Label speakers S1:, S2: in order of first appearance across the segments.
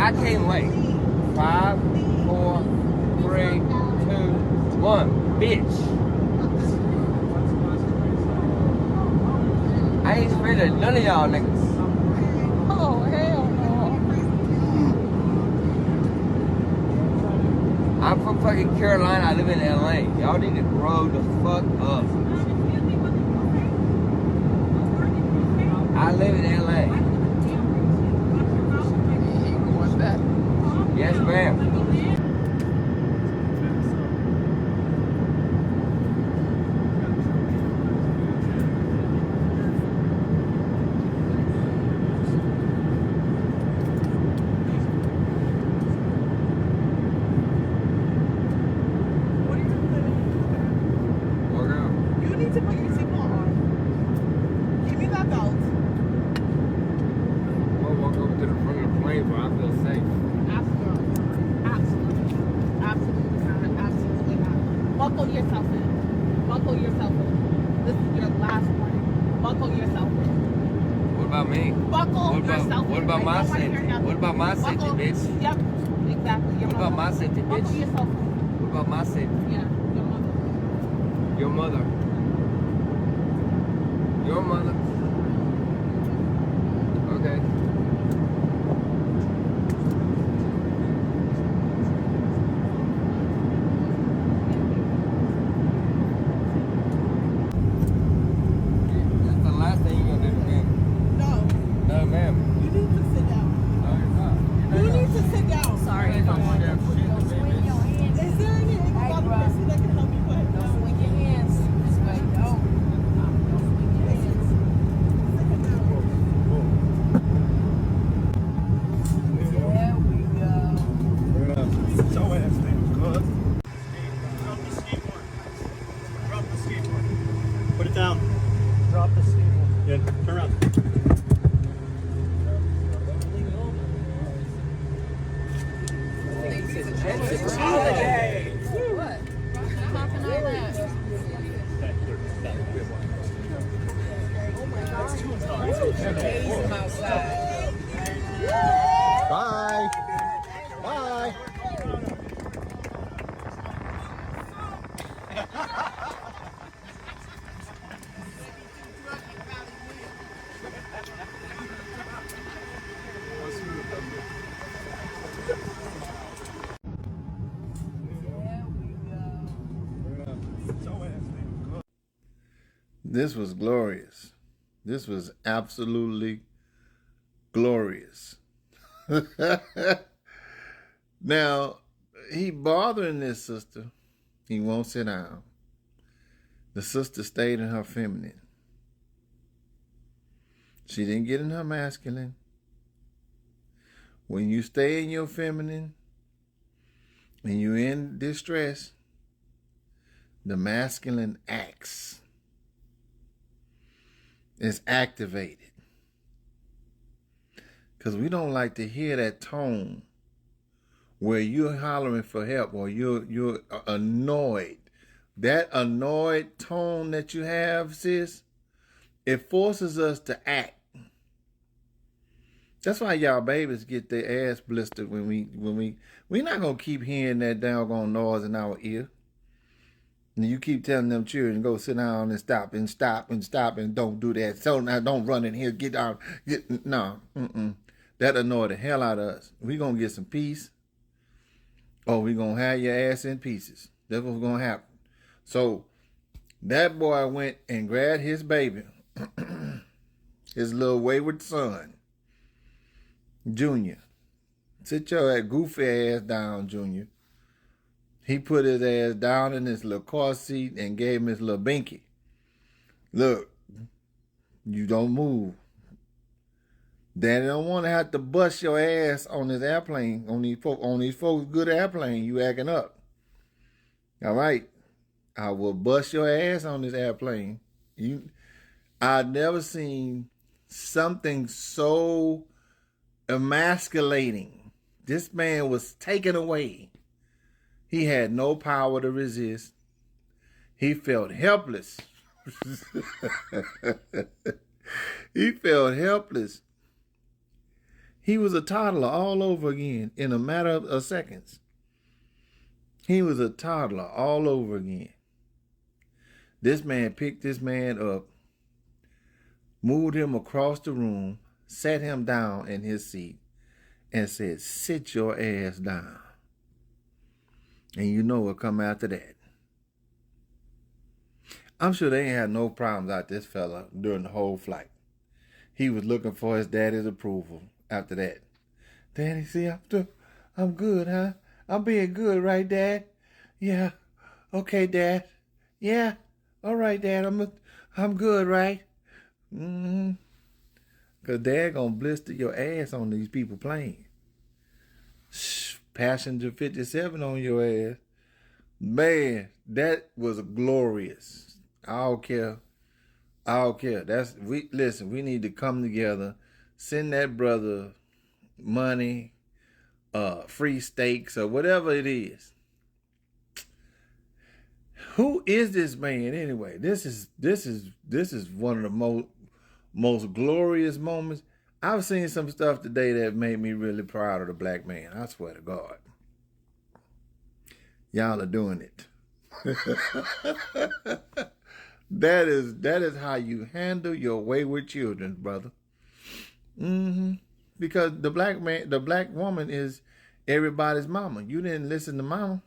S1: I can't wait. 5, 4, 3, 2, 1. Bitch. I ain't scared of none of y'all niggas.
S2: Oh, hell no.
S1: I'm from fucking Carolina. I live in LA. Y'all need to grow the fuck up. I live in LA.
S2: What's that?
S1: Yes, ma'am.
S2: Buckle yourself in. Buckle yourself in. This is your last warning. Buckle yourself in.
S1: What about me?
S2: Buckle yourself in.
S1: What about my safety? What about my safety, bitch?
S2: Yep, exactly.
S1: What about my safety, bitch?
S2: Buckle yourself in.
S1: What about my safety?
S2: Yeah, your mother.
S1: Your mother. Your mother. Okay.
S3: Put it down. Drop the skateboard. Yeah, turn around.
S2: It's
S1: holiday.
S2: What? Talking all that.
S3: Bye. Bye.
S4: This was glorious. This was absolutely glorious. Now, he bothering this sister. He won't sit down. The sister stayed in her feminine. She didn't get in her masculine. When you stay in your feminine and you're in distress, the masculine acts. Is activated. Because we don't like to hear that tone where you're hollering for help or you're annoyed. That annoyed tone that you have, sis, it forces us to act. That's why y'all babies get their ass blistered when we're not gonna keep hearing that doggone noise in our ear. And you keep telling them children, go sit down and stop and stop and stop and don't do that. So now don't run in here, get out. No. That annoy the hell out of us. We gonna get some peace or we gonna have your ass in pieces. That's what's gonna happen. So that boy went and grabbed his baby, his little wayward son, Junior. Sit your goofy ass down, Junior. He put his ass down in his little car seat and gave him his little binky. Look, you don't move. Daddy don't want to have to bust your ass on this airplane, on these folks' good airplane. You acting up. All right. I will bust your ass on this airplane. I've never seen something so emasculating. This man was taken away. He had no power to resist. He felt helpless. He felt helpless. He was a toddler all over again in a matter of seconds. He was a toddler all over again. This man picked this man up, moved him across the room, sat him down in his seat, and said, "Sit your ass down." And you know what come after that. I'm sure they ain't had no problems out this fella during the whole flight. He was looking for his daddy's approval after that. "Daddy, see, I'm good, huh? I'm being good, right, Dad? Yeah. Okay, Dad. Yeah. All right, Dad. I'm good, right?" Mm-hmm. Cause Dad gonna blister your ass on these people plane. Passenger 57 on your ass. Man, that was glorious. I don't care. Listen, we need to come together, send that brother money, free steaks or whatever it is. Who is this man anyway? This is one of the most glorious moments. I've seen some stuff today that made me really proud of the black man. I swear to God. Y'all are doing it. That is how you handle your wayward children, brother. Because the black woman is everybody's mama. You didn't listen to mama.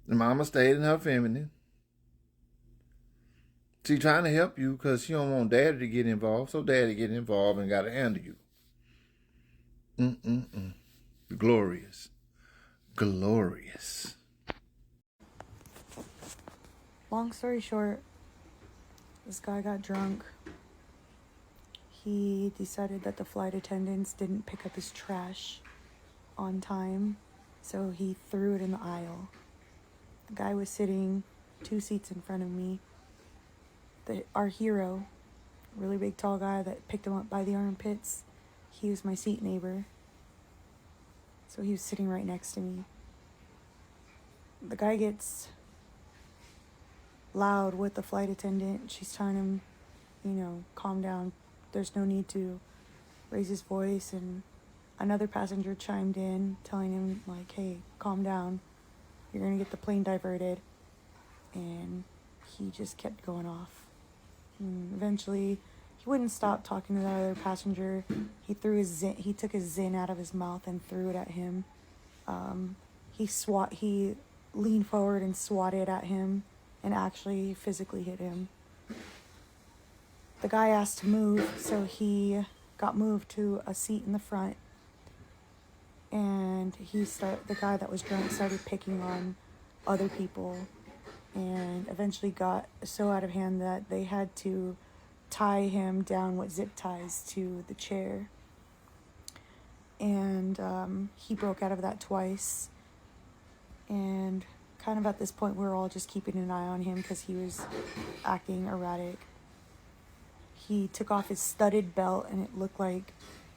S4: The mama stayed in her feminine. She trying to help you because she don't want daddy to get involved. So daddy get involved and got to handle you. Glorious. Glorious.
S5: Long story short, this guy got drunk. He decided that the flight attendants didn't pick up his trash on time, so he threw it in the aisle. The guy was sitting 2 seats in front of me. Our hero, really big tall guy that picked him up by the armpits, he was my seat neighbor. So he was sitting right next to me. The guy gets loud with the flight attendant. She's telling him, calm down. There's no need to raise his voice. And another passenger chimed in, telling him, like, hey, calm down. You're going to get the plane diverted. And he just kept going off. And eventually, he wouldn't stop talking to the other passenger. He took his Zin out of his mouth and threw it at him. He leaned forward and swatted at him and actually physically hit him. The guy asked to move, so he got moved to a seat in the front. And the guy that was drunk started picking on other people, and eventually got so out of hand that they had to tie him down with zip ties to the chair. And he broke out of that twice. And kind of at this point, we were all just keeping an eye on him because he was acting erratic. He took off his studded belt, and it looked like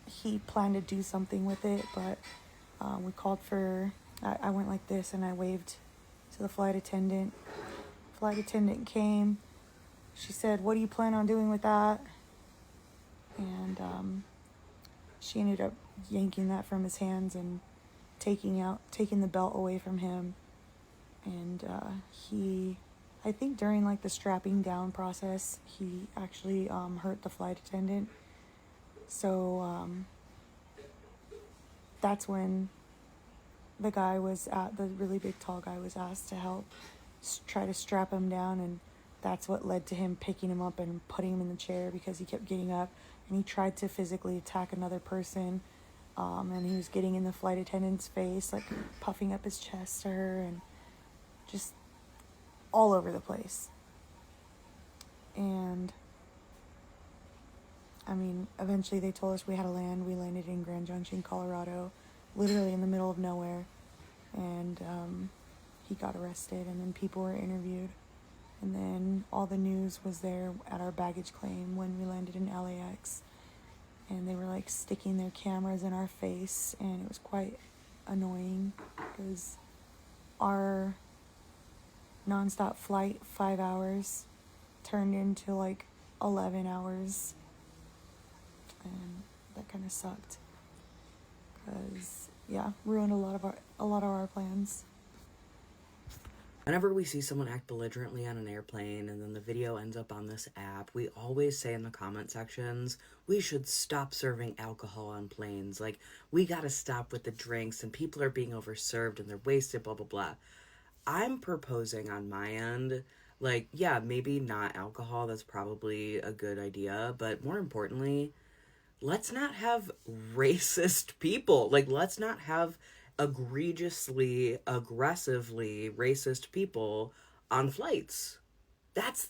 S5: he planned to do something with it, but we called for... I went like this, and I waved to the flight attendant. Flight attendant came. She said, "What do you plan on doing with that?" And she ended up yanking that from his hands and taking the belt away from him. And I think during like the strapping down process, he actually hurt the flight attendant. So that's when the really big tall guy was asked to help try to strap him down, and that's what led to him picking him up and putting him in the chair because he kept getting up and he tried to physically attack another person, and he was getting in the flight attendant's face, like puffing up his chest to her and just all over the place. And I mean, eventually they told us we had to land. We landed in Grand Junction, Colorado, literally in the middle of nowhere. And he got arrested, and then people were interviewed. And then all the news was there at our baggage claim when we landed in LAX. And they were like sticking their cameras in our face, and it was quite annoying because our nonstop flight, 5 hours, turned into like 11 hours. And that kind of sucked. Cause yeah, ruined a lot of our plans.
S6: Whenever we see someone act belligerently on an airplane and then the video ends up on this app, we always say in the comment sections, we should stop serving alcohol on planes. Like, we gotta stop with the drinks and people are being overserved and they're wasted, blah, blah, blah. I'm proposing on my end, like, yeah, maybe not alcohol, that's probably a good idea, but more importantly, let's not have racist people. Like, let's not have egregiously, aggressively racist people on flights. That's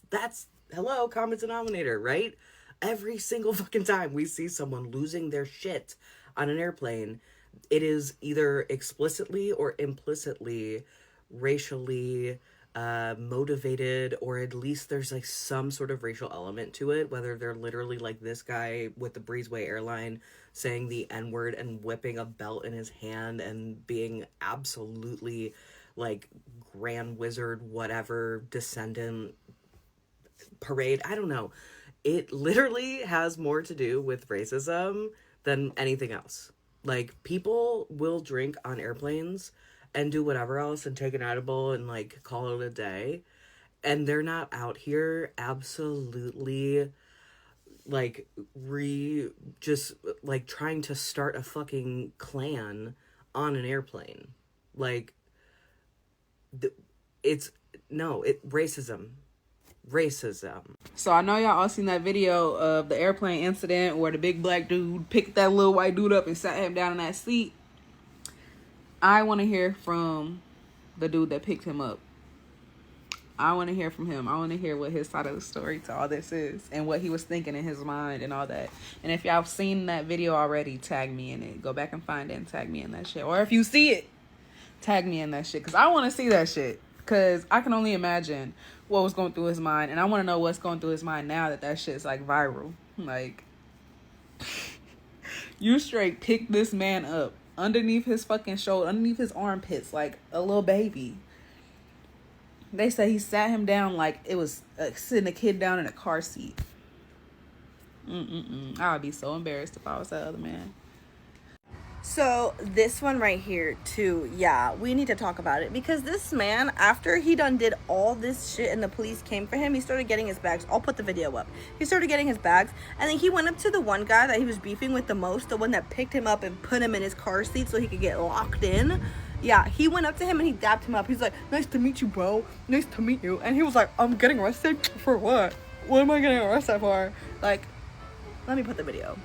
S6: hello, common denominator, right? Every single fucking time we see someone losing their shit on an airplane, it is either explicitly or implicitly racially motivated, or at least there's like some sort of racial element to it, whether they're literally like this guy with the Breezeway airline saying the N-word and whipping a belt in his hand and being absolutely like grand wizard whatever descendant parade. I don't know, it literally has more to do with racism than anything else. Like, people will drink on airplanes and do whatever else and take an edible and like call it a day, and they're not out here absolutely like just like trying to start a fucking clan on an airplane. Like, racism.
S2: So I know y'all all seen that video of the airplane incident where the big black dude picked that little white dude up and sat him down in that seat. I want to hear from the dude that picked him up. I want to hear from him. I want to hear what his side of the story to all this is and what he was thinking in his mind and all that. And if y'all have seen that video already, tag me in it. Go back and find it and tag me in that shit. Or if you see it, tag me in that shit, because I want to see that shit. Because I can only imagine what was going through his mind. And I want to know what's going through his mind now that shit's like viral. Like, you straight picked this man up underneath his fucking shoulder, underneath his armpits, like a little baby. They say he sat him down like it was sitting a kid down in a car seat. I would be so embarrassed if I was that other man.
S7: So this one right here too, yeah, we need to talk about it, because this man, after he done did all this shit and the police came for him, he started getting his bags. I'll put the video up. He started getting his bags, and then he went up to the one guy that he was beefing with the most, the one that picked him up and put him in his car seat so he could get locked in. Yeah, he went up to him and he dapped him up. He's like, "Nice to meet you, bro. Nice to meet you." And he was like, "I'm getting arrested? For what? What am I getting arrested for?" Like, let me put the video.